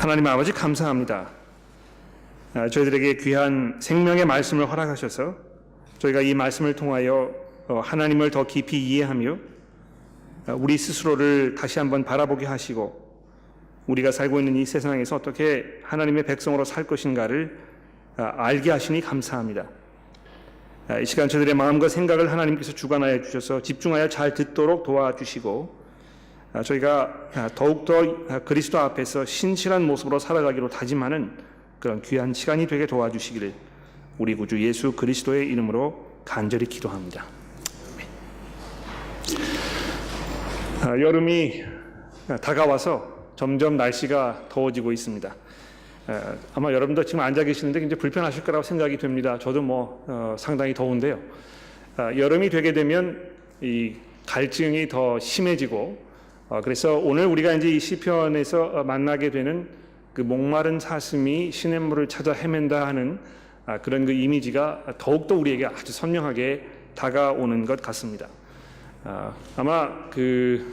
하나님 아버지 감사합니다. 저희들에게 귀한 생명의 말씀을 허락하셔서 저희가 이 말씀을 통하여 하나님을 더 깊이 이해하며 우리 스스로를 다시 한번 바라보게 하시고 우리가 살고 있는 이 세상에서 어떻게 하나님의 백성으로 살 것인가를 알게 하시니 감사합니다. 이 시간 저희들의 마음과 생각을 하나님께서 주관하여 주셔서 집중하여 잘 듣도록 도와주시고 저희가 더욱더 그리스도 앞에서 신실한 모습으로 살아가기로 다짐하는 그런 귀한 시간이 되게 도와주시기를 우리 구주 예수 그리스도의 이름으로 간절히 기도합니다. 여름이 다가와서 점점 날씨가 더워지고 있습니다. 아마 여러분도 지금 앉아 계시는데 굉장히 불편하실 거라고 생각이 됩니다. 저도 상당히 더운데요. 여름이 되게 되면 이 갈증이 더 심해지고 그래서 오늘 우리가 이제 이 시편에서 만나게 되는 그 목마른 사슴이 시냇물을 찾아 헤맨다 하는 그런 그 이미지가 더욱더 우리에게 아주 선명하게 다가오는 것 같습니다. 아마 그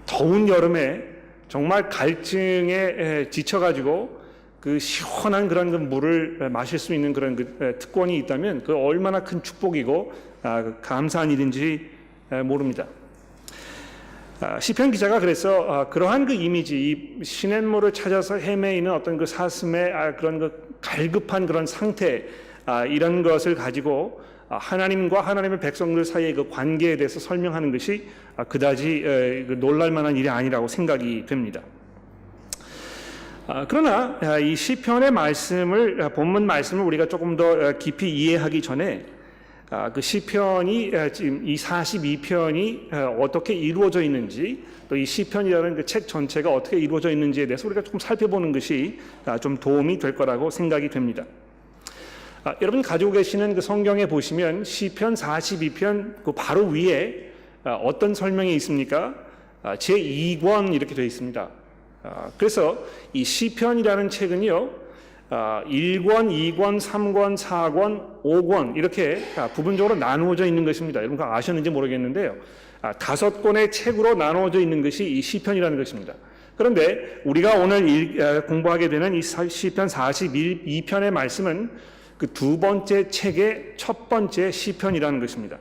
더운 여름에 정말 갈증에 지쳐가지고 그 시원한 그런 그 물을 마실 수 있는 그런 그 특권이 있다면 그 얼마나 큰 축복이고 감사한 일인지 모릅니다. 시편 기자가 그래서 그러한 그 이미지, 이 시냇물을 찾아서 헤매이는 어떤 그 사슴의 그런 그 갈급한 그런 상태, 이런 것을 가지고 하나님과 하나님의 백성들 사이의 그 관계에 대해서 설명하는 것이 그다지 놀랄 만한 일이 아니라고 생각이 됩니다. 그러나 이 시편의 말씀을, 본문 말씀을 우리가 조금 더 깊이 이해하기 전에 그 시편이 지금 이 42편이 어떻게 이루어져 있는지, 또 이 시편이라는 그 책 전체가 어떻게 이루어져 있는지에 대해서 우리가 조금 살펴보는 것이 좀 도움이 될 거라고 생각이 됩니다. 여러분 가지고 계시는 그 성경에 보시면 시편 42편 그 바로 위에 어떤 설명이 있습니까? 제2권 이렇게 되어 있습니다. 그래서 이 시편이라는 책은요, 1권, 2권, 3권, 4권, 5권 이렇게 부분적으로 나누어져 있는 것입니다. 여러분 아셨는지 모르겠는데요. 5권의 책으로 나누어져 있는 것이 이 시편이라는 것입니다. 그런데 우리가 오늘 공부하게 되는 이 시편 42편의 말씀은 그 두 번째 책의 첫 번째 시편이라는 것입니다.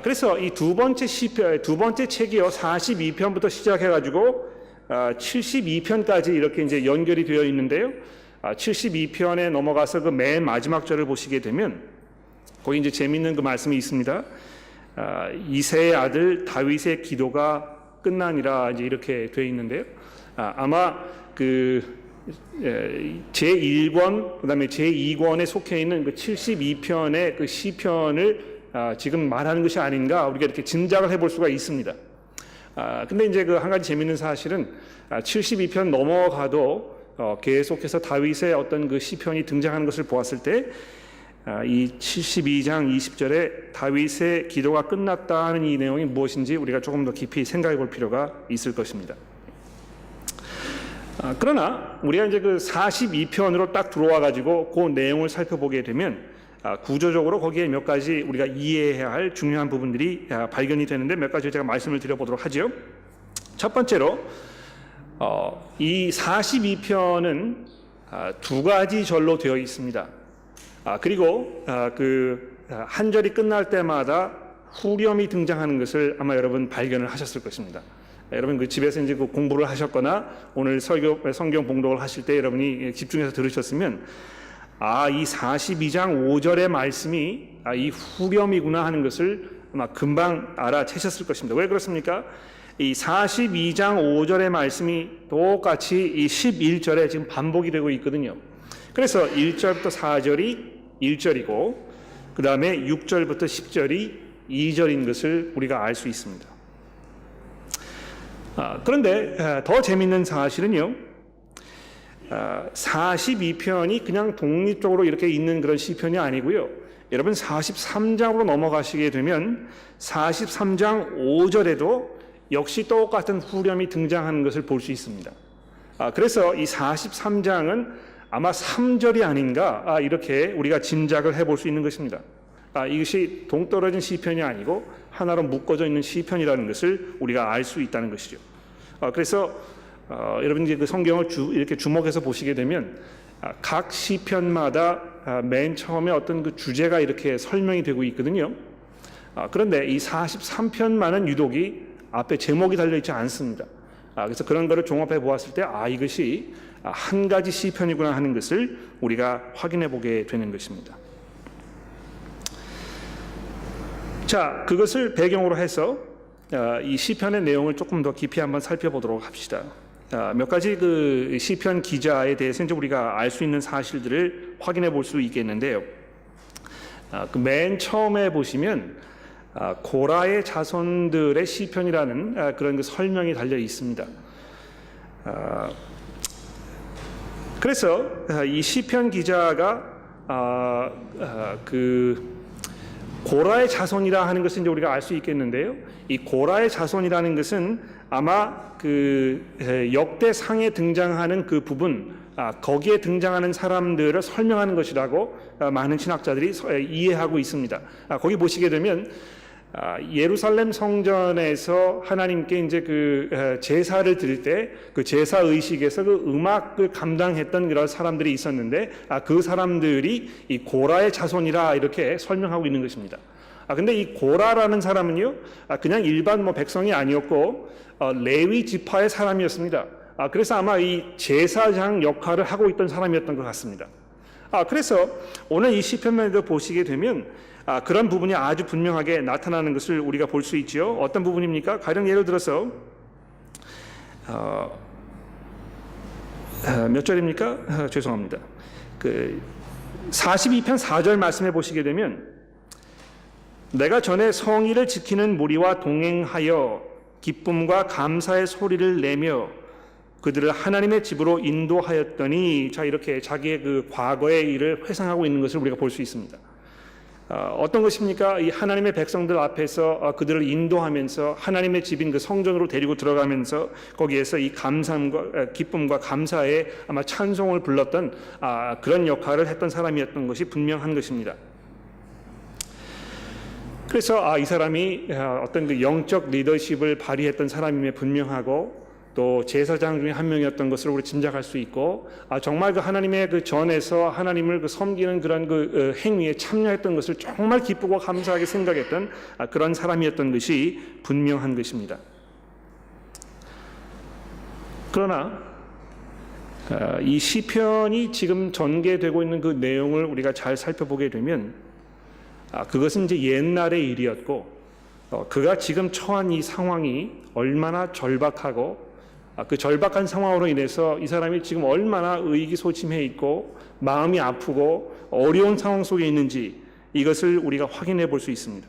그래서 이 두 번째 책이요, 42편부터 시작해가지고 72편까지 이렇게 이제 연결이 되어 있는데요. 72편에 넘어가서 그 맨 마지막 절을 보시게 되면 거기 이제 재미있는 그 말씀이 있습니다. 이새의 아들 다윗의 기도가 끝나니라 이제 이렇게 되어 있는데요. 아마 그 제1권 그다음에 제2권에 속해 있는 그 72편의 그 시편을 지금 말하는 것이 아닌가 우리가 이렇게 짐작을 해볼 수가 있습니다. 근데 이제 그 한 가지 재미있는 사실은 72편 넘어가도 계속해서 다윗의 어떤 그 시편이 등장하는 것을 보았을 때 이 72장 20절에 다윗의 기도가 끝났다 하는 이 내용이 무엇인지 우리가 조금 더 깊이 생각해 볼 필요가 있을 것입니다. 그러나 우리가 이제 그 42편으로 딱 들어와 가지고 그 내용을 살펴보게 되면 구조적으로 거기에 몇 가지 우리가 이해해야 할 중요한 부분들이 발견이 되는데 몇 가지 제가 말씀을 드려보도록 하죠. 첫 번째로 이 42편은 두 가지 절로 되어 있습니다. 그리고 그 한 절이 끝날 때마다 후렴이 등장하는 것을 아마 여러분 발견을 하셨을 것입니다. 여러분 그 집에서 이제 그 공부를 하셨거나 오늘 성경 봉독을 하실 때 여러분이 집중해서 들으셨으면 이 42장 5절의 말씀이 이 후렴이구나 하는 것을 아마 금방 알아채셨을 것입니다. 왜 그렇습니까? 이 42장 5절의 말씀이 똑같이 이 11절에 지금 반복이 되고 있거든요. 그래서 1절부터 4절이 1절이고 그 다음에 6절부터 10절이 2절인 것을 우리가 알 수 있습니다. 그런데 더 재미있는 사실은요, 42편이 그냥 독립적으로 이렇게 있는 그런 시편이 아니고요. 여러분 43장으로 넘어가시게 되면 43장 5절에도 역시 똑같은 후렴이 등장하는 것을 볼 수 있습니다. 그래서 이 43장은 아마 3절이 아닌가 이렇게 우리가 짐작을 해볼 수 있는 것입니다. 이것이 동떨어진 시편이 아니고 하나로 묶어져 있는 시편이라는 것을 우리가 알 수 있다는 것이죠. 그래서 여러분 이제 그 성경을 이렇게 주목해서 보시게 되면 각 시편마다 맨 처음에 어떤 그 주제가 이렇게 설명이 되고 있거든요. 그런데 이 43편만은 유독이 앞에 제목이 달려 있지 않습니다. 그래서 그런 거를 종합해 보았을 때 이것이 한 가지 시편이구나 하는 것을 우리가 확인해 보게 되는 것입니다. 자, 그것을 배경으로 해서 이 시편의 내용을 조금 더 깊이 한번 살펴보도록 합시다. 몇 가지 그 시편 기자에 대해서 이제 우리가 알 수 있는 사실들을 확인해 볼 수 있겠는데요. 그 맨 처음에 보시면 고라의 자손들의 시편이라는 그런 그 설명이 달려 있습니다. 그래서 이 시편 기자가 그 고라의 자손이라 하는 것을 이제 우리가 알 수 있겠는데요. 이 고라의 자손이라는 것은 아마 그 역대상에 등장하는 그 부분, 거기에 등장하는 사람들을 설명하는 것이라고 많은 신학자들이 이해하고 있습니다. 거기 보시게 되면 예루살렘 성전에서 하나님께 이제 그 제사를 드릴 때 그 제사 의식에서 그 음악을 감당했던 그런 사람들이 있었는데 그 사람들이 이 고라의 자손이라 이렇게 설명하고 있는 것입니다. 근데 이 고라라는 사람은요, 그냥 일반 백성이 아니었고 레위 지파의 사람이었습니다. 그래서 아마 이 제사장 역할을 하고 있던 사람이었던 것 같습니다. 그래서 오늘 이 시편만도 보시게 되면 그런 부분이 아주 분명하게 나타나는 것을 우리가 볼 수 있지요. 어떤 부분입니까? 가령 예를 들어서 몇 절입니까? 죄송합니다. 그 42편 4절 말씀해 보시게 되면 내가 전에 성의를 지키는 무리와 동행하여 기쁨과 감사의 소리를 내며 그들을 하나님의 집으로 인도하였더니, 자, 이렇게 자기의 그 과거의 일을 회상하고 있는 것을 우리가 볼 수 있습니다. 어떤 것입니까? 이 하나님의 백성들 앞에서 그들을 인도하면서 하나님의 집인 그 성전으로 데리고 들어가면서 거기에서 이 감사함과 기쁨과 감사의 아마 찬송을 불렀던 그런 역할을 했던 사람이었던 것이 분명한 것입니다. 그래서 이 사람이 어떤 그 영적 리더십을 발휘했던 사람임에 분명하고, 또 제사장 중에 한 명이었던 것을 우리 짐작할 수 있고, 정말 그 하나님의 그 전에서 하나님을 그 섬기는 그런 그 행위에 참여했던 것을 정말 기쁘고 감사하게 생각했던 그런 사람이었던 것이 분명한 것입니다. 그러나 이 시편이 지금 전개되고 있는 그 내용을 우리가 잘 살펴보게 되면 그것은 이제 옛날의 일이었고, 그가 지금 처한 이 상황이 얼마나 절박하고 그 절박한 상황으로 인해서 이 사람이 지금 얼마나 의기소침해 있고 마음이 아프고 어려운 상황 속에 있는지 이것을 우리가 확인해 볼 수 있습니다.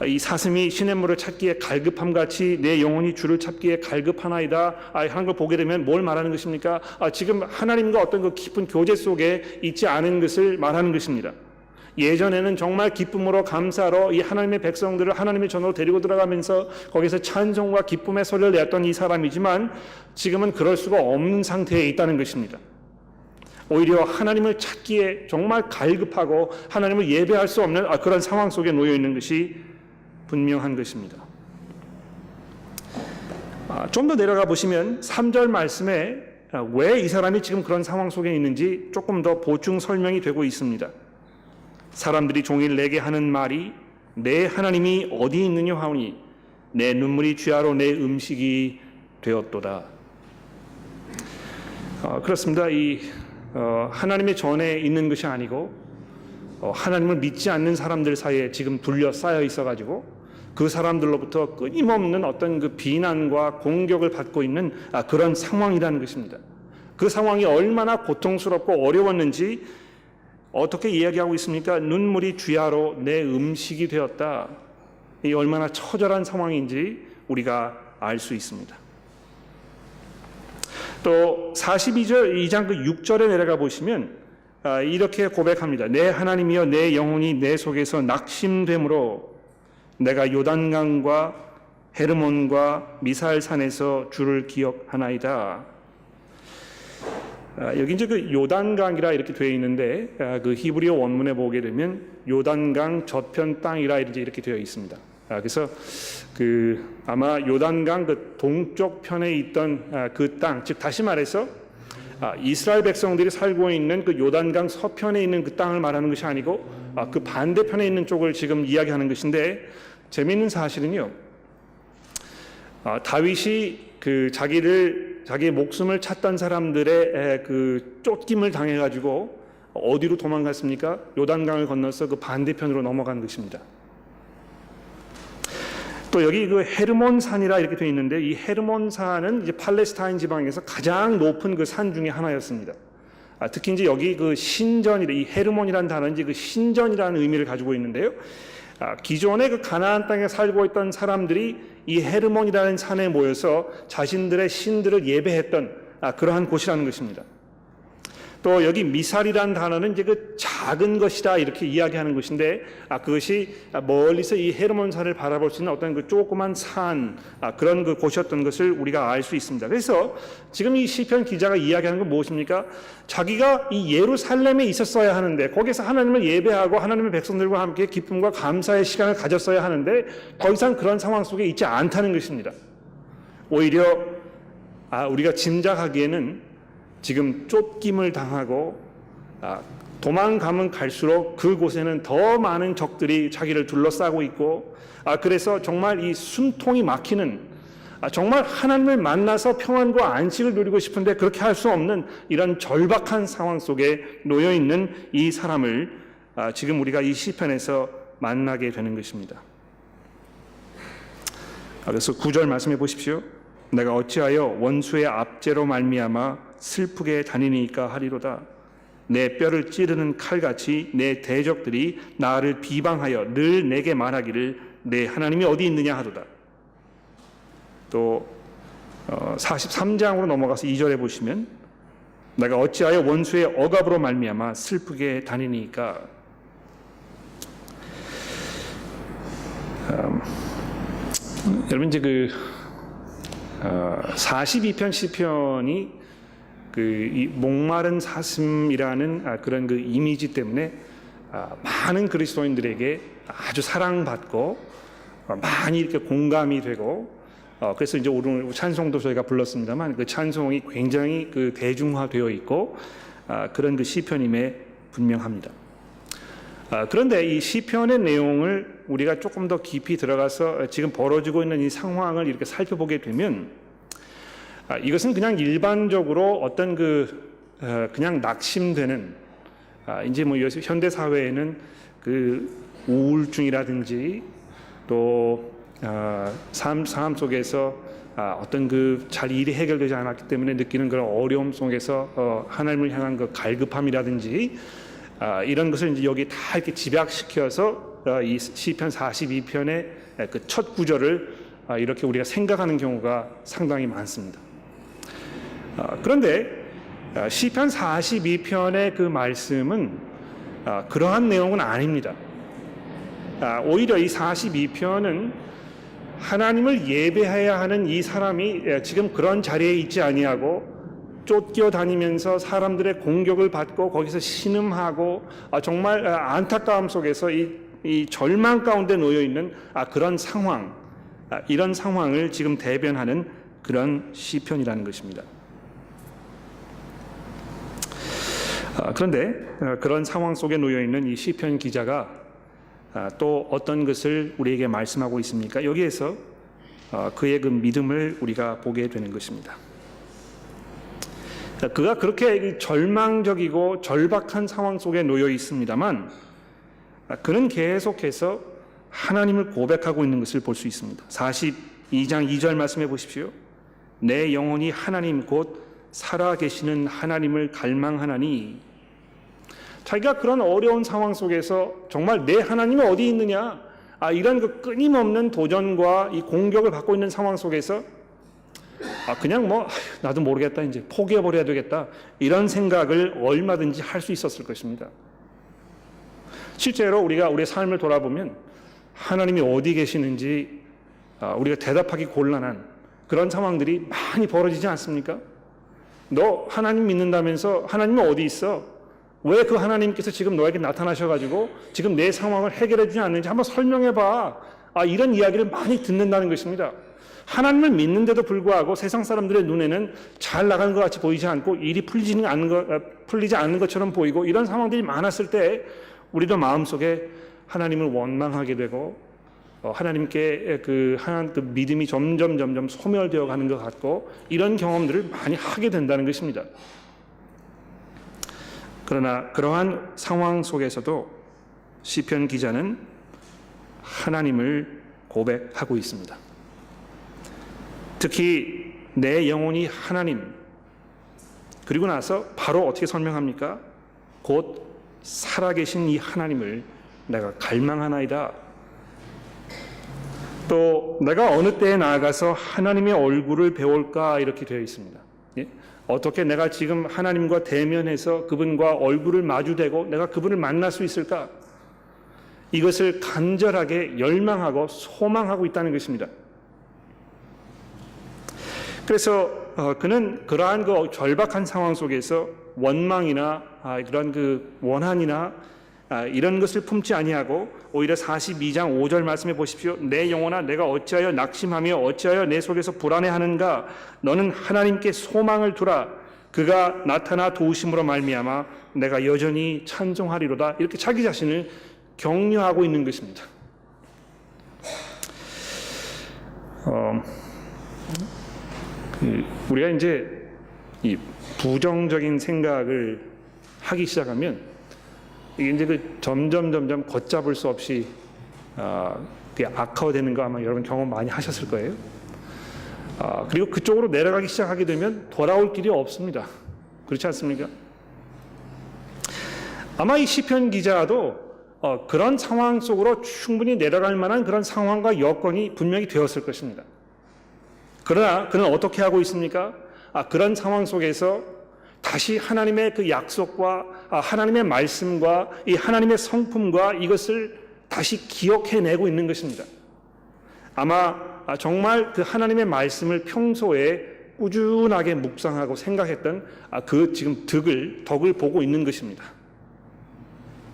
이 사슴이 시냇물을 찾기에 갈급함같이 내 영혼이 주를 찾기에 갈급하나이다 하는 걸 보게 되면 뭘 말하는 것입니까? 지금 하나님과 어떤 그 깊은 교제 속에 있지 않은 것을 말하는 것입니다. 예전에는 정말 기쁨으로 감사로 이 하나님의 백성들을 하나님의 전으로 데리고 들어가면서 거기서 찬송과 기쁨의 소리를 냈던 이 사람이지만 지금은 그럴 수가 없는 상태에 있다는 것입니다. 오히려 하나님을 찾기에 정말 갈급하고 하나님을 예배할 수 없는 그런 상황 속에 놓여 있는 것이 분명한 것입니다. 좀 더 내려가 보시면 3절 말씀에 왜 이 사람이 지금 그런 상황 속에 있는지 조금 더 보충 설명이 되고 있습니다. 사람들이 종일 내게 하는 말이 내 하나님이 어디 있느냐 하오니 내 눈물이 쥐하로 내 음식이 되었도다. 그렇습니다. 이 하나님의 전에 있는 것이 아니고 하나님을 믿지 않는 사람들 사이에 지금 둘러싸여 있어가지고 그 사람들로부터 끊임없는 어떤 그 비난과 공격을 받고 있는 그런 상황이라는 것입니다. 그 상황이 얼마나 고통스럽고 어려웠는지 어떻게 이야기하고 있습니까? 눈물이 쥐하로 내 음식이 되었다. 이 얼마나 처절한 상황인지 우리가 알 수 있습니다. 또 2장 그 6절에 내려가 보시면 이렇게 고백합니다. 내 하나님이여 내 영혼이 내 속에서 낙심되므로 내가 요단강과 헤르몬과 미사엘산에서 주를 기억하나이다. 여기 이제 그 요단강이라 이렇게 되어 있는데 그 히브리어 원문에 보게 되면 요단강 저편 땅이라 이렇게 되어 있습니다. 그래서 아마 요단강 그 동쪽 편에 있던 그 땅, 즉 다시 말해서 이스라엘 백성들이 살고 있는 그 요단강 서편에 있는 그 땅을 말하는 것이 아니고 그 반대편에 있는 쪽을 지금 이야기하는 것인데, 재미있는 사실은요, 다윗이 자기의 목숨을 찾던 사람들의 그 쫓김을 당해가지고 어디로 도망갔습니까? 요단강을 건너서 그 반대편으로 넘어간 것입니다. 또 여기 그 헤르몬 산이라 이렇게 되어 있는데, 이 헤르몬 산은 이제 팔레스타인 지방에서 가장 높은 그 산 중에 하나였습니다. 특히 이제 여기 그 신전이라, 이 헤르몬이라는 단어는 이제 그 신전이라는 의미를 가지고 있는데요. 기존에 그 가나안 땅에 살고 있던 사람들이 이 헤르몬이라는 산에 모여서 자신들의 신들을 예배했던 그러한 곳이라는 것입니다. 또 여기 미살이라는 단어는 이제 그 작은 것이다 이렇게 이야기하는 것인데, 그것이 멀리서 이 헤르몬산을 바라볼 수 있는 어떤 그 조그만 산, 그런 그 곳이었던 것을 우리가 알 수 있습니다. 그래서 지금 이 시편 기자가 이야기하는 건 무엇입니까? 자기가 이 예루살렘에 있었어야 하는데, 거기서 하나님을 예배하고 하나님의 백성들과 함께 기쁨과 감사의 시간을 가졌어야 하는데, 더 이상 그런 상황 속에 있지 않다는 것입니다. 오히려 우리가 짐작하기에는 지금 쫓김을 당하고 도망가면 갈수록 그곳에는 더 많은 적들이 자기를 둘러싸고 있고, 그래서 정말 이 숨통이 막히는, 정말 하나님을 만나서 평안과 안식을 누리고 싶은데 그렇게 할 수 없는 이런 절박한 상황 속에 놓여 있는 이 사람을 지금 우리가 이 시편에서 만나게 되는 것입니다. 그래서 9절 말씀해 보십시오. 내가 어찌하여 원수의 압제로 말미암아 슬프게 다니니까 하리로다. 내 뼈를 찌르는 칼같이 내 대적들이 나를 비방하여 늘 내게 말하기를 내 하나님이 어디 있느냐 하도다. 또 43장으로 넘어가서 2절에 보시면 내가 어찌하여 원수의 억압으로 말미암아 슬프게 다니니까. 여러분 이제 42편 시편이 이 목마른 사슴이라는 그런 그 이미지 때문에 많은 그리스도인들에게 아주 사랑받고 많이 이렇게 공감이 되고, 그래서 이제 오늘 찬송도 저희가 불렀습니다만 그 찬송이 굉장히 그 대중화되어 있고 그런 그 시편임에 분명합니다. 그런데 이 시편의 내용을 우리가 조금 더 깊이 들어가서 지금 벌어지고 있는 이 상황을 이렇게 살펴보게 되면, 이것은 그냥 일반적으로 어떤 그냥 낙심되는, 이제 뭐 현대 사회에는 그 우울증이라든지 또 삶 속에서 어떤 잘 일이 해결되지 않았기 때문에 느끼는 그런 어려움 속에서 하나님을 향한 그 갈급함이라든지 이런 것을 이제 여기 다 이렇게 집약시켜서 이 시편 42편의 그 첫 구절을 이렇게 우리가 생각하는 경우가 상당히 많습니다. 그런데 시편 42편의 그 말씀은 그러한 내용은 아닙니다. 오히려 이 42편은 하나님을 예배해야 하는 이 사람이 지금 그런 자리에 있지 아니하고 쫓겨 다니면서 사람들의 공격을 받고 거기서 신음하고 정말 안타까움 속에서 이 절망 가운데 놓여 있는 그런 상황, 이런 상황을 지금 대변하는 그런 시편이라는 것입니다. 그런데 그런 상황 속에 놓여 있는 이 시편 기자가 또 어떤 것을 우리에게 말씀하고 있습니까? 여기에서 그의 그 믿음을 우리가 보게 되는 것입니다. 그가 그렇게 절망적이고 절박한 상황 속에 놓여 있습니다만, 그는 계속해서 하나님을 고백하고 있는 것을 볼 수 있습니다. 42장 2절 말씀해 보십시오. 내 영혼이 하나님 곧 살아계시는 하나님을 갈망하나니. 자기가 그런 어려운 상황 속에서 정말 내 하나님이 어디 있느냐, 이런 그 끊임없는 도전과 이 공격을 받고 있는 상황 속에서 그냥 나도 모르겠다, 이제 포기해버려야 되겠다, 이런 생각을 얼마든지 할 수 있었을 것입니다. 실제로 우리가 우리의 삶을 돌아보면 하나님이 어디 계시는지 우리가 대답하기 곤란한 그런 상황들이 많이 벌어지지 않습니까? 너 하나님 믿는다면서 하나님은 어디 있어? 왜 그 하나님께서 지금 너에게 나타나셔가지고 지금 내 상황을 해결해 주지 않는지 한번 설명해 봐. 이런 이야기를 많이 듣는다는 것입니다. 하나님을 믿는데도 불구하고 세상 사람들의 눈에는 잘 나가는 것 같이 보이지 않고 일이 풀리지 않는 것처럼 보이고 이런 상황들이 많았을 때 우리도 마음속에 하나님을 원망하게 되고 하나님께 그 믿음이 점점 소멸되어 가는 것 같고 이런 경험들을 많이 하게 된다는 것입니다. 그러나 그러한 상황 속에서도 시편 기자는 하나님을 고백하고 있습니다. 특히 내 영혼이 하나님, 그리고 나서 바로 어떻게 설명합니까? 곧 살아계신 이 하나님을 내가 갈망하나이다. 또 내가 어느 때에 나아가서 하나님의 얼굴을 배울까 이렇게 되어 있습니다. 예? 어떻게 내가 지금 하나님과 대면해서 그분과 얼굴을 마주대고 내가 그분을 만날 수 있을까? 이것을 간절하게 열망하고 소망하고 있다는 것입니다. 그래서 그는 그러한 그 절박한 상황 속에서 원망이나 그런 그 원한이나 이런 것을 품지 아니하고 오히려 42장 5절 말씀해 보십시오. 내 영혼아 내가 어찌하여 낙심하며 어찌하여 내 속에서 불안해하는가? 너는 하나님께 소망을 두라. 그가 나타나 도우심으로 말미암아 내가 여전히 찬송하리로다. 이렇게 자기 자신을 격려하고 있는 것입니다. 우리가 이제 이 부정적인 생각을 하기 시작하면 이게 이제 그 점점 걷잡을 수 없이 그게 악화되는 거 아마 여러분 경험 많이 하셨을 거예요. 그리고 그쪽으로 내려가기 시작하게 되면 돌아올 길이 없습니다. 그렇지 않습니까? 아마 이 시편 기자도 그런 상황 속으로 충분히 내려갈 만한 그런 상황과 여건이 분명히 되었을 것입니다. 그러나 그는 어떻게 하고 있습니까? 그런 상황 속에서 다시 하나님의 그 약속과 하나님의 말씀과 이 하나님의 성품과 이것을 다시 기억해내고 있는 것입니다. 아마 정말 그 하나님의 말씀을 평소에 꾸준하게 묵상하고 생각했던 그 지금 덕을 보고 있는 것입니다.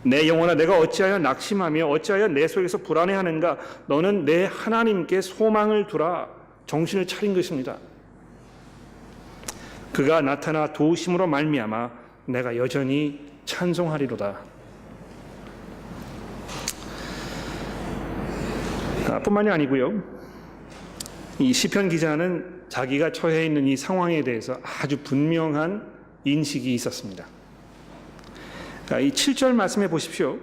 내 영혼아 내가 어찌하여 낙심하며 어찌하여 내 속에서 불안해하는가? 너는 내 하나님께 소망을 두라. 정신을 차린 것입니다. 그가 나타나 도우심으로 말미암아 내가 여전히 찬송하리로다. 뿐만이 아니고요. 이 시편 기자는 자기가 처해 있는 이 상황에 대해서 아주 분명한 인식이 있었습니다. 이 7절 말씀해 보십시오.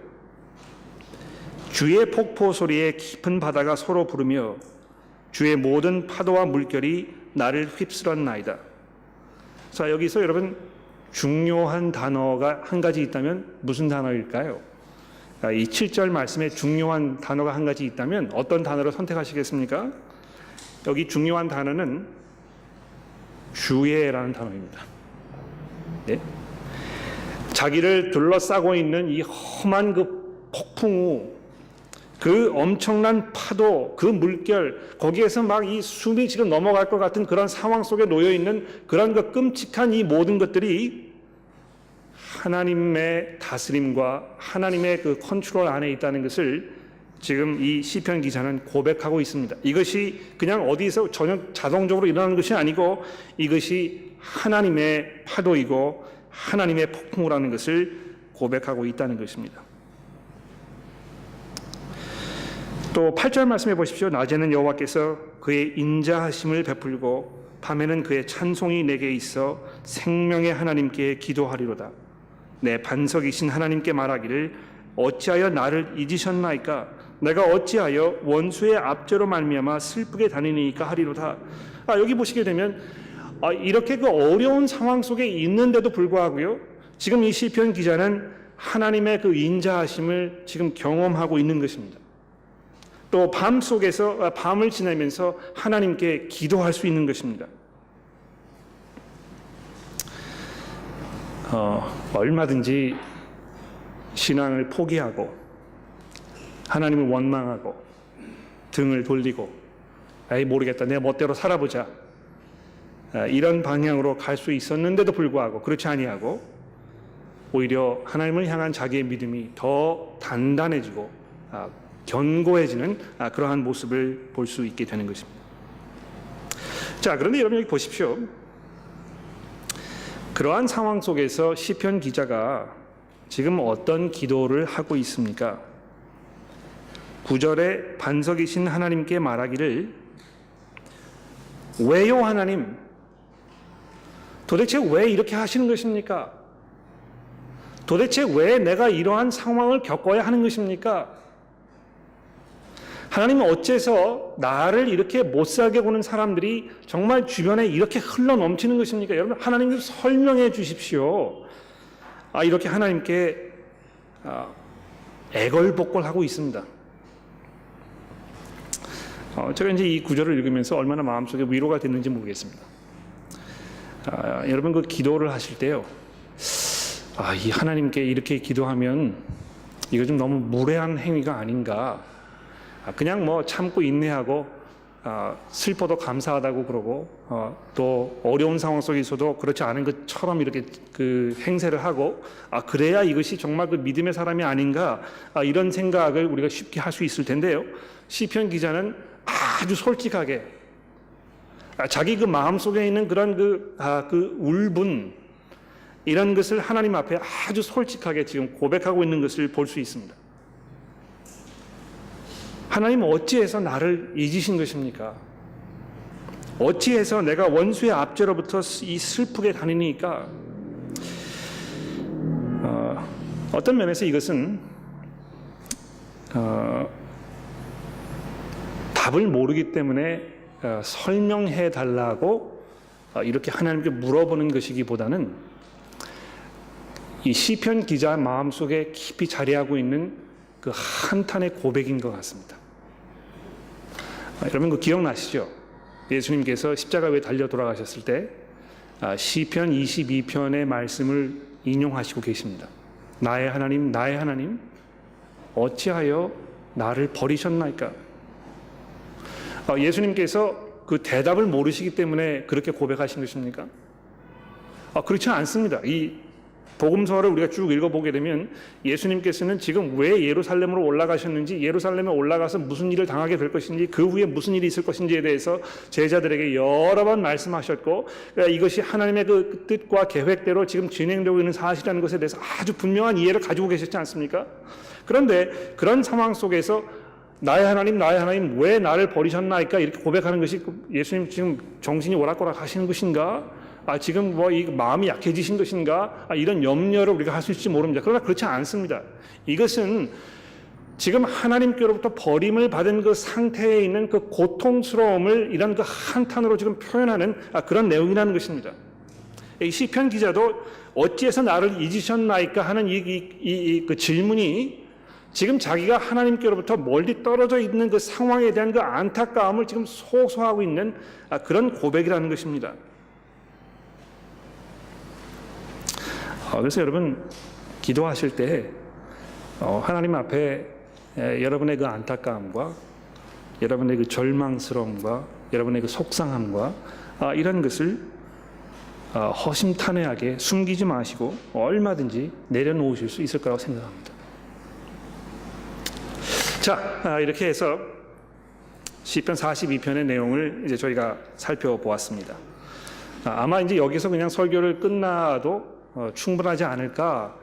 주의 폭포 소리에 깊은 바다가 서로 부르며 주의 모든 파도와 물결이 나를 휩쓸었나이다. 자, 여기서 여러분 중요한 단어가 한 가지 있다면 무슨 단어일까요? 이 7절 말씀에 중요한 단어가 한 가지 있다면 어떤 단어를 선택하시겠습니까? 여기 중요한 단어는 주의라는 단어입니다. 네? 자기를 둘러싸고 있는 이 험한 그 폭풍우, 그 엄청난 파도, 그 물결, 거기에서 막 이 숨이 지금 넘어갈 것 같은 그런 상황 속에 놓여 있는 그런 그 끔찍한 이 모든 것들이 하나님의 다스림과 하나님의 그 컨트롤 안에 있다는 것을 지금 이 시편 기자는 고백하고 있습니다. 이것이 그냥 어디서 전혀 자동적으로 일어나는 것이 아니고 이것이 하나님의 파도이고 하나님의 폭풍우라는 것을 고백하고 있다는 것입니다. 또 8절 말씀해 보십시오. 낮에는 여호와께서 그의 인자하심을 베풀고 밤에는 그의 찬송이 내게 있어 생명의 하나님께 기도하리로다. 내 반석이신 하나님께 말하기를 어찌하여 나를 잊으셨나이까? 내가 어찌하여 원수의 압제로 말미암아 슬프게 다니니까 하리로다. 여기 보시게 되면 이렇게 그 어려운 상황 속에 있는데도 불구하고요, 지금 이 시편 기자는 하나님의 그 인자하심을 지금 경험하고 있는 것입니다. 또 밤 속에서 밤을 지내면서 하나님께 기도할 수 있는 것입니다. 얼마든지 신앙을 포기하고 하나님을 원망하고 등을 돌리고 모르겠다 내 멋대로 살아보자 이런 방향으로 갈 수 있었는데도 불구하고 그렇지 아니하고 오히려 하나님을 향한 자기의 믿음이 더 단단해지고 견고해지는 그러한 모습을 볼 수 있게 되는 것입니다. 자, 그런데 여러분 여기 보십시오. 그러한 상황 속에서 시편 기자가 지금 어떤 기도를 하고 있습니까? 9절에 반석이신 하나님께 말하기를, 왜요 하나님? 도대체 왜 이렇게 하시는 것입니까? 도대체 왜 내가 이러한 상황을 겪어야 하는 것입니까? 하나님은 어째서 나를 이렇게 못살게 보는 사람들이 정말 주변에 이렇게 흘러 넘치는 것입니까? 여러분, 하나님 좀 설명해 주십시오. 이렇게 하나님께 애걸복걸하고 있습니다. 제가 이제 이 구절을 읽으면서 얼마나 마음속에 위로가 됐는지 모르겠습니다. 여러분 그 기도를 하실 때요, 이 하나님께 이렇게 기도하면 이거 좀 너무 무례한 행위가 아닌가, 그냥 뭐 참고 인내하고 슬퍼도 감사하다고 그러고 또 어려운 상황 속에서도 그렇지 않은 것처럼 이렇게 그 행세를 하고 그래야 이것이 정말 그 믿음의 사람이 아닌가, 이런 생각을 우리가 쉽게 할 수 있을 텐데요. 시편 기자는 아주 솔직하게 자기 그 마음 속에 있는 그런 그 울분, 이런 것을 하나님 앞에 아주 솔직하게 지금 고백하고 있는 것을 볼 수 있습니다. 하나님 어찌해서 나를 잊으신 것입니까? 어찌해서 내가 원수의 압제로부터 이 슬프게 다니니까? 어떤 면에서 이것은 답을 모르기 때문에 설명해 달라고 이렇게 하나님께 물어보는 것이기보다는 이 시편 기자 마음속에 깊이 자리하고 있는 그 한탄의 고백인 것 같습니다. 여러분 그 기억나시죠? 예수님께서 십자가 위에 달려 돌아가셨을 때 시편 22편의 말씀을 인용하시고 계십니다. 나의 하나님, 나의 하나님, 어찌하여 나를 버리셨나이까? 예수님께서 그 대답을 모르시기 때문에 그렇게 고백하신 것입니까? 그렇지 않습니다. 이 복음서를 우리가 쭉 읽어보게 되면 예수님께서는 지금 왜 예루살렘으로 올라가셨는지, 예루살렘에 올라가서 무슨 일을 당하게 될 것인지, 그 후에 무슨 일이 있을 것인지에 대해서 제자들에게 여러 번 말씀하셨고, 이것이 하나님의 그 뜻과 계획대로 지금 진행되고 있는 사실이라는 것에 대해서 아주 분명한 이해를 가지고 계셨지 않습니까? 그런데 그런 상황 속에서 나의 하나님 왜 나를 버리셨나이까 이렇게 고백하는 것이 예수님 지금 정신이 오락가락 하시는 것인가? 지금 뭐 이 마음이 약해지신 것인가? 이런 염려를 우리가 할 수 있을지 모릅니다. 그러나 그렇지 않습니다. 이것은 지금 하나님께로부터 버림을 받은 그 상태에 있는 그 고통스러움을 이런 그 한탄으로 지금 표현하는 그런 내용이라는 것입니다. 이 시편 기자도 어찌해서 나를 잊으셨나이까 하는 그 질문이 지금 자기가 하나님께로부터 멀리 떨어져 있는 그 상황에 대한 그 안타까움을 지금 소소하고 있는 그런 고백이라는 것입니다. 그래서 여러분 기도하실 때 하나님 앞에 여러분의 그 안타까움과 여러분의 그 절망스러움과 여러분의 그 속상함과 이런 것을 허심탄회하게 숨기지 마시고 얼마든지 내려놓으실 수 있을 거라고 생각합니다. 자, 이렇게 해서 시편 42편의 내용을 이제 저희가 살펴보았습니다. 아마 이제 여기서 그냥 설교를 끝나도 충분하지 않을까,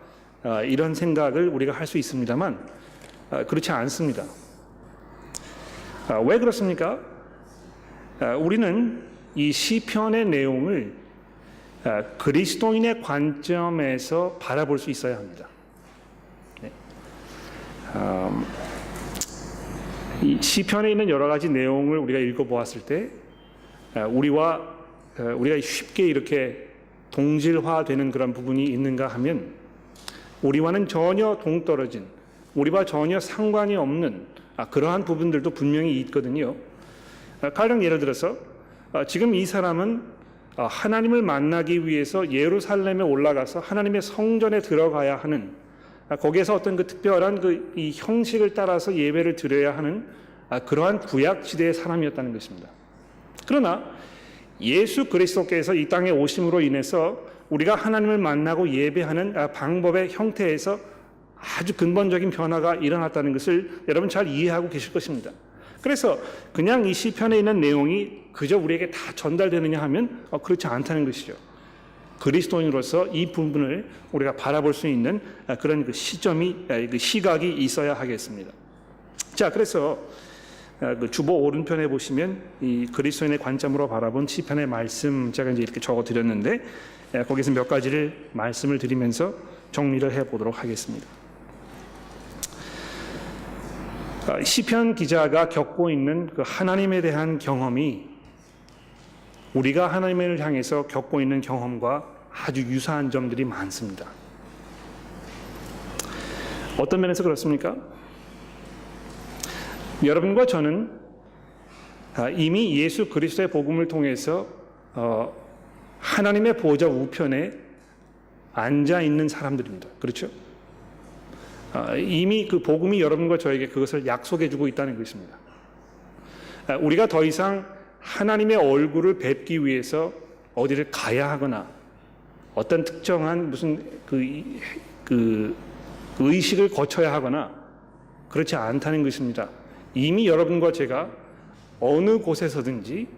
이런 생각을 우리가 할 수 있습니다만 그렇지 않습니다. 왜 그렇습니까? 우리는 이 시편의 내용을 그리스도인의 관점에서 바라볼 수 있어야 합니다. 이 시편에 있는 여러 가지 내용을 우리가 읽어보았을 때 우리가 쉽게 이렇게 동질화되는 그런 부분이 있는가 하면 우리와는 전혀 동떨어진, 우리와 전혀 상관이 없는 그러한 부분들도 분명히 있거든요. 가령 예를 들어서 지금 이 사람은 하나님을 만나기 위해서 예루살렘에 올라가서 하나님의 성전에 들어가야 하는, 거기에서 어떤 그 특별한 이 형식을 따라서 예배를 드려야 하는 그러한 구약시대의 사람이었다는 것입니다. 그러나 예수 그리스도께서 이 땅에 오심으로 인해서 우리가 하나님을 만나고 예배하는 방법의 형태에서 아주 근본적인 변화가 일어났다는 것을 여러분 잘 이해하고 계실 것입니다. 그래서 그냥 이 시편에 있는 내용이 그저 우리에게 다 전달되느냐 하면 그렇지 않다는 것이죠. 그리스도인으로서 이 부분을 우리가 바라볼 수 있는 그런 그 시점이, 그 시각이 있어야 하겠습니다. 자, 그래서 그 주보 오른편에 보시면 이 그리스도인의 관점으로 바라본 시편의 말씀 제가 이제 이렇게 적어 드렸는데, 거기서 몇 가지를 말씀을 드리면서 정리를 해 보도록 하겠습니다. 시편 기자가 겪고 있는 그 하나님에 대한 경험이 우리가 하나님을 향해서 겪고 있는 경험과 아주 유사한 점들이 많습니다. 어떤 면에서 그렇습니까? 여러분과 저는 이미 예수 그리스도의 복음을 통해서 하나님의 보좌 우편에 앉아 있는 사람들입니다. 그렇죠? 이미 그 복음이 여러분과 저에게 그것을 약속해 주고 있다는 것입니다. 우리가 더 이상 하나님의 얼굴을 뵙기 위해서 어디를 가야 하거나 어떤 특정한 무슨 그 의식을 거쳐야 하거나 그렇지 않다는 것입니다. 이미 여러분과 제가 어느 곳에서든지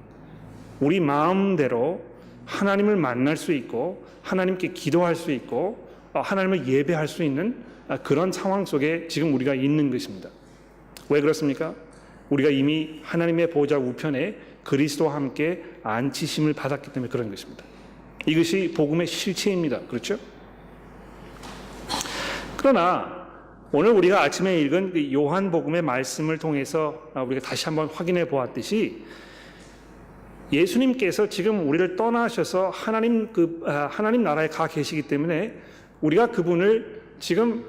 우리 마음대로 하나님을 만날 수 있고 하나님께 기도할 수 있고 하나님을 예배할 수 있는 그런 상황 속에 지금 우리가 있는 것입니다. 왜 그렇습니까? 우리가 이미 하나님의 보좌 우편에 그리스도와 함께 앉히심을 받았기 때문에 그런 것입니다. 이것이 복음의 실체입니다. 그렇죠? 그러나 오늘 우리가 아침에 읽은 그 요한복음의 말씀을 통해서 우리가 다시 한번 확인해 보았듯이 예수님께서 지금 우리를 떠나셔서 하나님 나라에 가 계시기 때문에 우리가 그분을 지금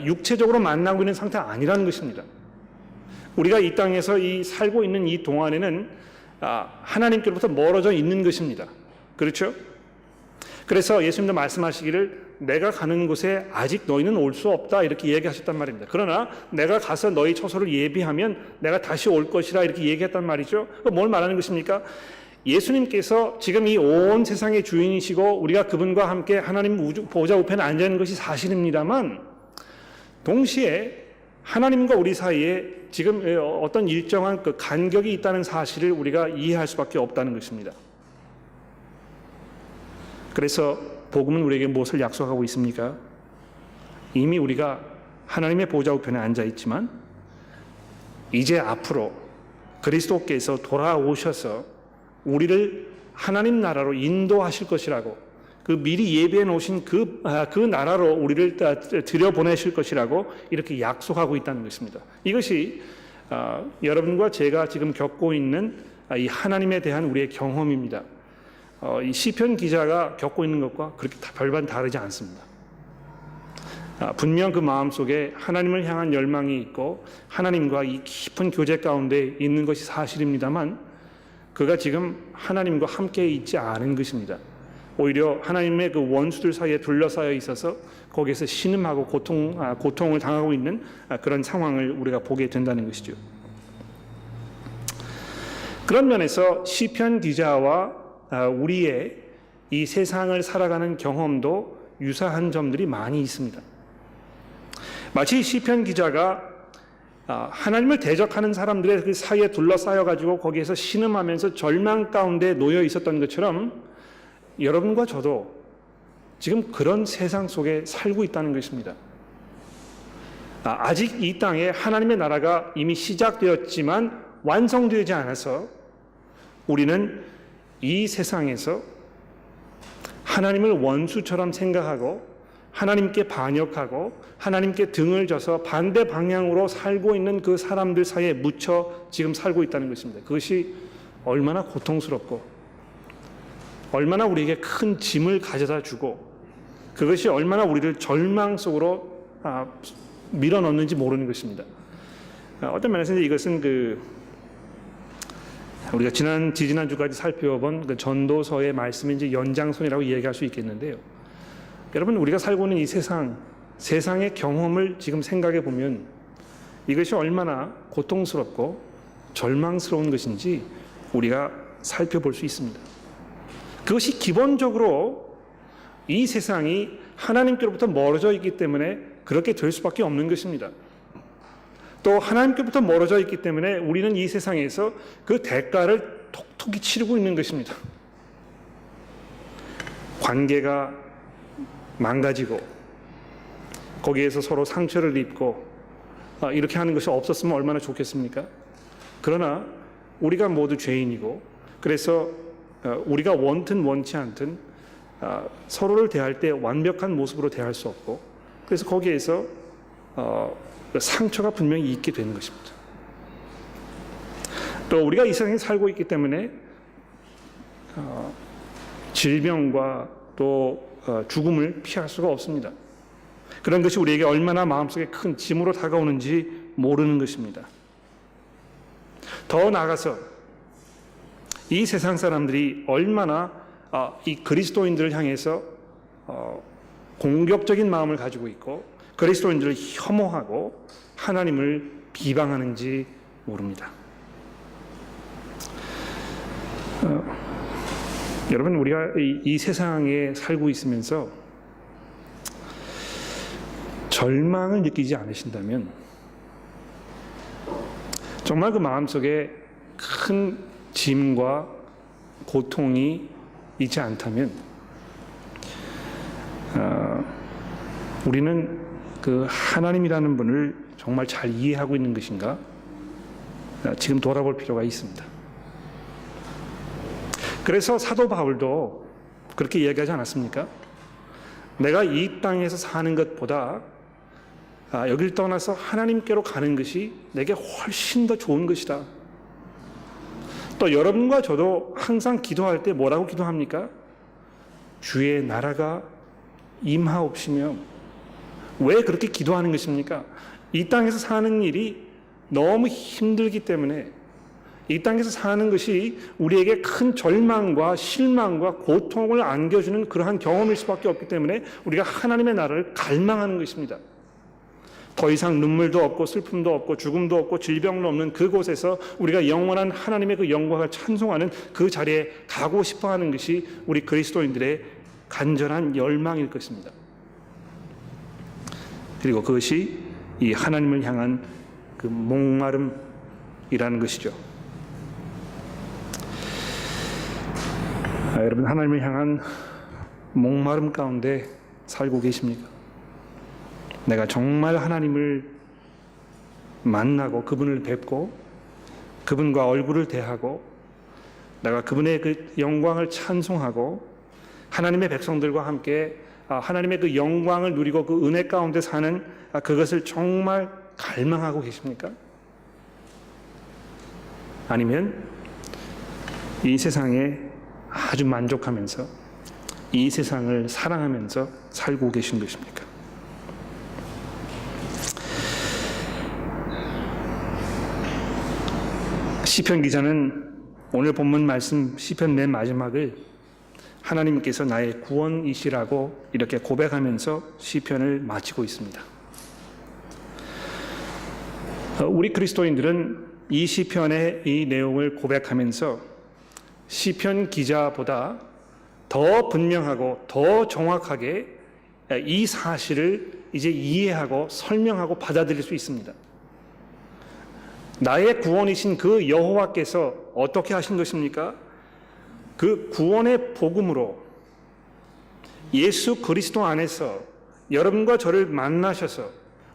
육체적으로 만나고 있는 상태가 아니라는 것입니다. 우리가 이 땅에서 살고 있는 이 동안에는 하나님께로부터 멀어져 있는 것입니다. 그렇죠? 그래서 예수님도 말씀하시기를 내가 가는 곳에 아직 너희는 올 수 없다 이렇게 얘기하셨단 말입니다. 그러나 내가 가서 너희 처소를 예비하면 내가 다시 올 것이라 이렇게 얘기했단 말이죠. 뭘 말하는 것입니까? 예수님께서 지금 이 온 세상의 주인이시고 우리가 그분과 함께 하나님 보좌 우편에 앉아 있는 것이 사실입니다만 동시에 하나님과 우리 사이에 지금 어떤 일정한 그 간격이 있다는 사실을 우리가 이해할 수밖에 없다는 것입니다. 그래서 복음은 우리에게 무엇을 약속하고 있습니까? 이미 우리가 하나님의 보좌 우편에 앉아 있지만 이제 앞으로 그리스도께서 돌아오셔서 우리를 하나님 나라로 인도하실 것이라고, 그 미리 예비해 놓으신 그 나라로 우리를 들여보내실 것이라고 이렇게 약속하고 있다는 것입니다. 이것이 여러분과 제가 지금 겪고 있는 이 하나님에 대한 우리의 경험입니다. 이 시편 기자가 겪고 있는 것과 그렇게 별반 다르지 않습니다. 분명 그 마음속에 하나님을 향한 열망이 있고 하나님과 이 깊은 교제 가운데 있는 것이 사실입니다만 그가 지금 하나님과 함께 있지 않은 것입니다. 오히려 하나님의 그 원수들 사이에 둘러싸여 있어서 거기에서 신음하고 고통을 당하고 있는 그런 상황을 우리가 보게 된다는 것이죠. 그런 면에서 시편 기자와 우리의 이 세상을 살아가는 경험도 유사한 점들이 많이 있습니다. 마치 시편 기자가 하나님을 대적하는 사람들의 그 사이에 둘러싸여 가지고 거기에서 신음하면서 절망 가운데 놓여 있었던 것처럼 여러분과 저도 지금 그런 세상 속에 살고 있다는 것입니다. 아직 이 땅에 하나님의 나라가 이미 시작되었지만 완성되지 않아서 우리는 이 세상에서 하나님을 원수처럼 생각하고 하나님께 반역하고 하나님께 등을 져서 반대 방향으로 살고 있는 그 사람들 사이에 묻혀 지금 살고 있다는 것입니다. 그것이 얼마나 고통스럽고 얼마나 우리에게 큰 짐을 가져다 주고 그것이 얼마나 우리를 절망 속으로 밀어넣는지 모르는 것입니다. 어떤 면에서 이것은 우리가 지지난주까지 살펴본 그 전도서의 말씀의 이제 연장선이라고 이야기할 수 있겠는데요. 여러분, 우리가 살고 있는 이 세상의 경험을 지금 생각해 보면 이것이 얼마나 고통스럽고 절망스러운 것인지 우리가 살펴볼 수 있습니다. 그것이 기본적으로 이 세상이 하나님께로부터 멀어져 있기 때문에 그렇게 될 수밖에 없는 것입니다. 또 하나님께부터 멀어져 있기 때문에 우리는 이 세상에서 그 대가를 톡톡히 치르고 있는 것입니다. 관계가 망가지고 거기에서 서로 상처를 입고 이렇게 하는 것이 없었으면 얼마나 좋겠습니까? 그러나 우리가 모두 죄인이고, 그래서 우리가 원든 원치 않든 서로를 대할 때 완벽한 모습으로 대할 수 없고, 그래서 거기에서 상처가 분명히 있게 되는 것입니다. 또 우리가 이 세상에 살고 있기 때문에 질병과 또 죽음을 피할 수가 없습니다. 그런 것이 우리에게 얼마나 마음속에 큰 짐으로 다가오는지 모르는 것입니다. 더 나아가서 이 세상 사람들이 얼마나 이 그리스도인들을 향해서 공격적인 마음을 가지고 있고 그리스도인들을 혐오하고 하나님을 비방하는지 모릅니다. 여러분, 우리가 이 세상에 살고 있으면서 절망을 느끼지 않으신다면, 정말 그 마음속에 큰 짐과 고통이 있지 않다면 우리는 그 하나님이라는 분을 정말 잘 이해하고 있는 것인가? 지금 돌아볼 필요가 있습니다. 그래서 사도 바울도 그렇게 이야기하지 않았습니까? 내가 이 땅에서 사는 것보다 여길 떠나서 하나님께로 가는 것이 내게 훨씬 더 좋은 것이다. 또 여러분과 저도 항상 기도할 때 뭐라고 기도합니까? 주의 나라가 임하옵시며. 왜 그렇게 기도하는 것입니까? 이 땅에서 사는 일이 너무 힘들기 때문에, 이 땅에서 사는 것이 우리에게 큰 절망과 실망과 고통을 안겨주는 그러한 경험일 수밖에 없기 때문에 우리가 하나님의 나라를 갈망하는 것입니다. 더 이상 눈물도 없고 슬픔도 없고 죽음도 없고 질병도 없는 그곳에서 우리가 영원한 하나님의 그 영광을 찬송하는 그 자리에 가고 싶어하는 것이 우리 그리스도인들의 간절한 열망일 것입니다. 그리고 그것이 이 하나님을 향한 그 목마름이라는 것이죠. 여러분, 하나님을 향한 목마름 가운데 살고 계십니까? 내가 정말 하나님을 만나고 그분을 뵙고 그분과 얼굴을 대하고 내가 그분의 그 영광을 찬송하고 하나님의 백성들과 함께 하나님의 그 영광을 누리고 그 은혜 가운데 사는 그것을 정말 갈망하고 계십니까? 아니면 이 세상에 아주 만족하면서 이 세상을 사랑하면서 살고 계신 것입니까? 시편 기자는 오늘 본문 말씀 시편 맨 마지막을 하나님께서 나의 구원이시라고 이렇게 고백하면서 시편을 마치고 있습니다. 우리 그리스도인들은 이 시편의 이 내용을 고백하면서 시편 기자보다 더 분명하고 더 정확하게 이 사실을 이제 이해하고 설명하고 받아들일 수 있습니다. 나의 구원이신 그 여호와께서 어떻게 하신 것입니까? 그 구원의 복음으로 예수 그리스도 안에서 여러분과 저를 만나셔서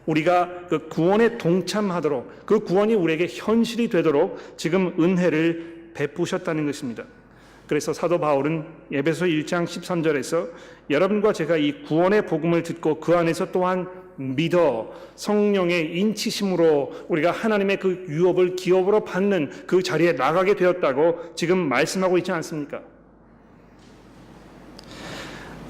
우리가 그 구원에 동참하도록, 그 구원이 우리에게 현실이 되도록 지금 은혜를 베푸셨다는 것입니다. 그래서 사도 바울은 에베소 1장 13절에서 여러분과 제가 이 구원의 복음을 듣고 그 안에서 또한 믿어 성령의 인치심으로 우리가 하나님의 그 유업을 기업으로 받는 그 자리에 나가게 되었다고 지금 말씀하고 있지 않습니까?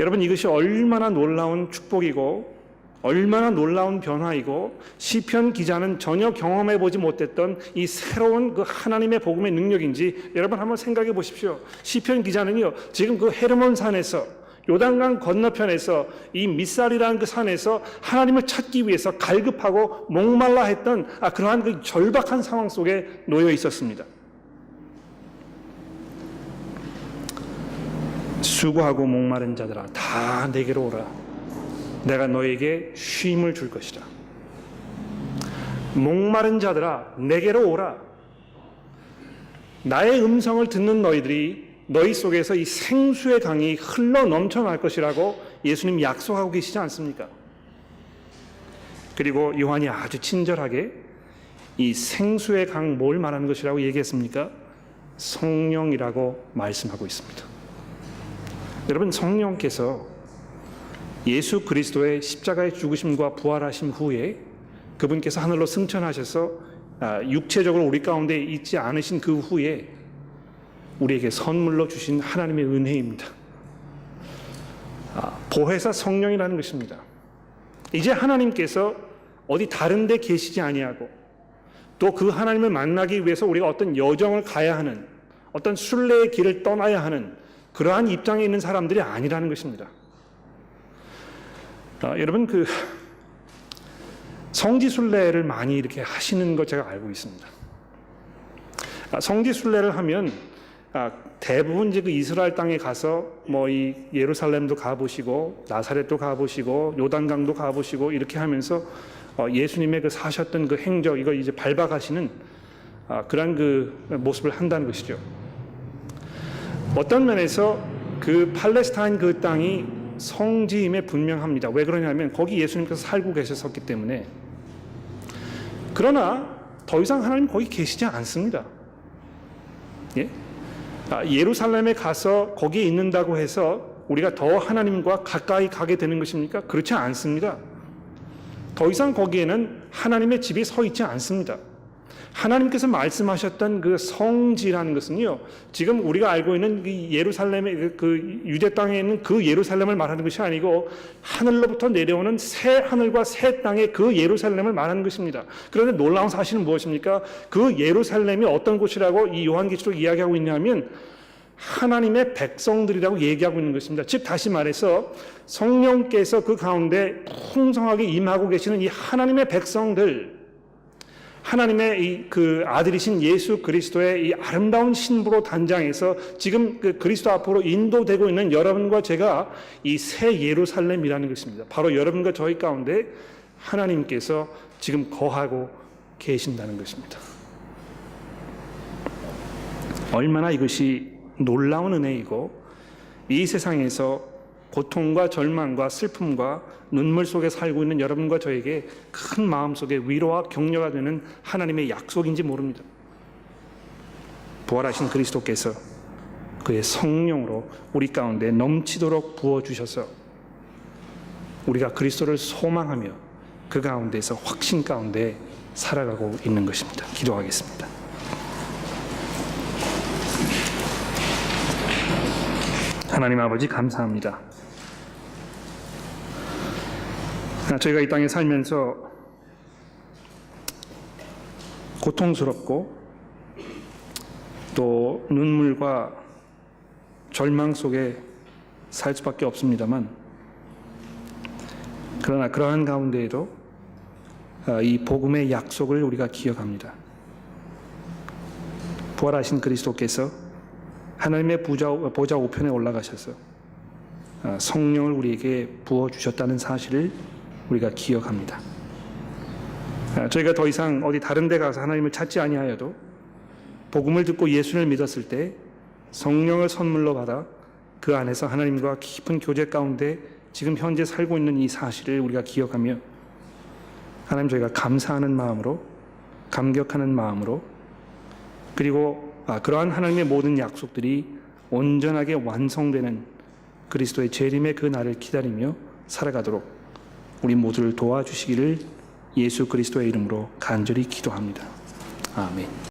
여러분, 이것이 얼마나 놀라운 축복이고 얼마나 놀라운 변화이고 시편 기자는 전혀 경험해 보지 못했던 이 새로운 그 하나님의 복음의 능력인지 여러분 한번 생각해 보십시오. 시편 기자는요, 지금 그 헤르몬 산에서 요단강 건너편에서 이 미살이라는 그 산에서 하나님을 찾기 위해서 갈급하고 목말라 했던 그러한 그 절박한 상황 속에 놓여 있었습니다. 수고하고 목마른 자들아 다 내게로 오라. 내가 너에게 쉼을 줄 것이라. 목마른 자들아 내게로 오라. 나의 음성을 듣는 너희들이 너희 속에서 이 생수의 강이 흘러 넘쳐날 것이라고 예수님 약속하고 계시지 않습니까? 그리고 요한이 아주 친절하게 이 생수의 강 뭘 말하는 것이라고 얘기했습니까? 성령이라고 말씀하고 있습니다. 여러분, 성령께서 예수 그리스도의 십자가의 죽으심과 부활하심 후에 그분께서 하늘로 승천하셔서 육체적으로 우리 가운데 있지 않으신 그 후에 우리에게 선물로 주신 하나님의 은혜입니다. 보혜사 성령이라는 것입니다. 이제 하나님께서 어디 다른 데 계시지 아니하고 또 그 하나님을 만나기 위해서 우리가 어떤 여정을 가야 하는, 어떤 순례의 길을 떠나야 하는 그러한 입장에 있는 사람들이 아니라는 것입니다. 여러분, 성지 순례를 많이 이렇게 하시는 것 제가 알고 있습니다. 성지 순례를 하면 대부분 이제 그 이스라엘 땅에 가서 뭐 이 예루살렘도 가보시고 나사렛도 가보시고 요단강도 가보시고 이렇게 하면서 예수님의 그 사셨던 그 행적 이거 이제 밟아가시는 그런 그 모습을 한다는 것이죠. 어떤 면에서 그 팔레스타인 그 땅이 성지임에 분명합니다. 왜 그러냐면 거기 예수님께서 살고 계셨었기 때문에. 그러나 더 이상 하나님 거기 계시지 않습니다. 예? 예루살렘에 가서 거기에 있는다고 해서 우리가 더 하나님과 가까이 가게 되는 것입니까? 그렇지 않습니다. 더 이상 거기에는 하나님의 집이 서 있지 않습니다. 하나님께서 말씀하셨던 그 성지라는 것은요, 지금 우리가 알고 있는 예루살렘의 그 유대 땅에 있는 그 예루살렘을 말하는 것이 아니고 하늘로부터 내려오는 새 하늘과 새 땅의 그 예루살렘을 말하는 것입니다. 그런데 놀라운 사실은 무엇입니까? 그 예루살렘이 어떤 곳이라고 이 요한계시록 이야기하고 있냐면 하나님의 백성들이라고 얘기하고 있는 것입니다. 즉 다시 말해서 성령께서 그 가운데 풍성하게 임하고 계시는 이 하나님의 백성들, 하나님의 이 그 아들이신 예수 그리스도의 이 아름다운 신부로 단장해서 지금 그 그리스도 앞으로 인도되고 있는 여러분과 제가 이 새 예루살렘이라는 것입니다. 바로 여러분과 저희 가운데 하나님께서 지금 거하고 계신다는 것입니다. 얼마나 이것이 놀라운 은혜이고 이 세상에서 고통과 절망과 슬픔과 눈물 속에 살고 있는 여러분과 저에게 큰 마음속에 위로와 격려가 되는 하나님의 약속인지 모릅니다. 부활하신 그리스도께서 그의 성령으로 우리 가운데 넘치도록 부어주셔서 우리가 그리스도를 소망하며 그 가운데서 확신 가운데 살아가고 있는 것입니다. 기도하겠습니다. 하나님 아버지 감사합니다. 저희가 이 땅에 살면서 고통스럽고 또 눈물과 절망 속에 살 수밖에 없습니다만, 그러나 그러한 가운데에도 이 복음의 약속을 우리가 기억합니다. 부활하신 그리스도께서 하나님의 보좌 우편에 올라가셔서 성령을 우리에게 부어주셨다는 사실을 우리가 기억합니다. 저희가 더 이상 어디 다른 데 가서 하나님을 찾지 아니하여도 복음을 듣고 예수를 믿었을 때 성령을 선물로 받아 그 안에서 하나님과 깊은 교제 가운데 지금 현재 살고 있는 이 사실을 우리가 기억하며 하나님, 저희가 감사하는 마음으로, 감격하는 마음으로, 그리고 그러한 하나님의 모든 약속들이 온전하게 완성되는 그리스도의 재림의 그 날을 기다리며 살아가도록 우리 모두를 도와주시기를 예수 그리스도의 이름으로 간절히 기도합니다. 아멘.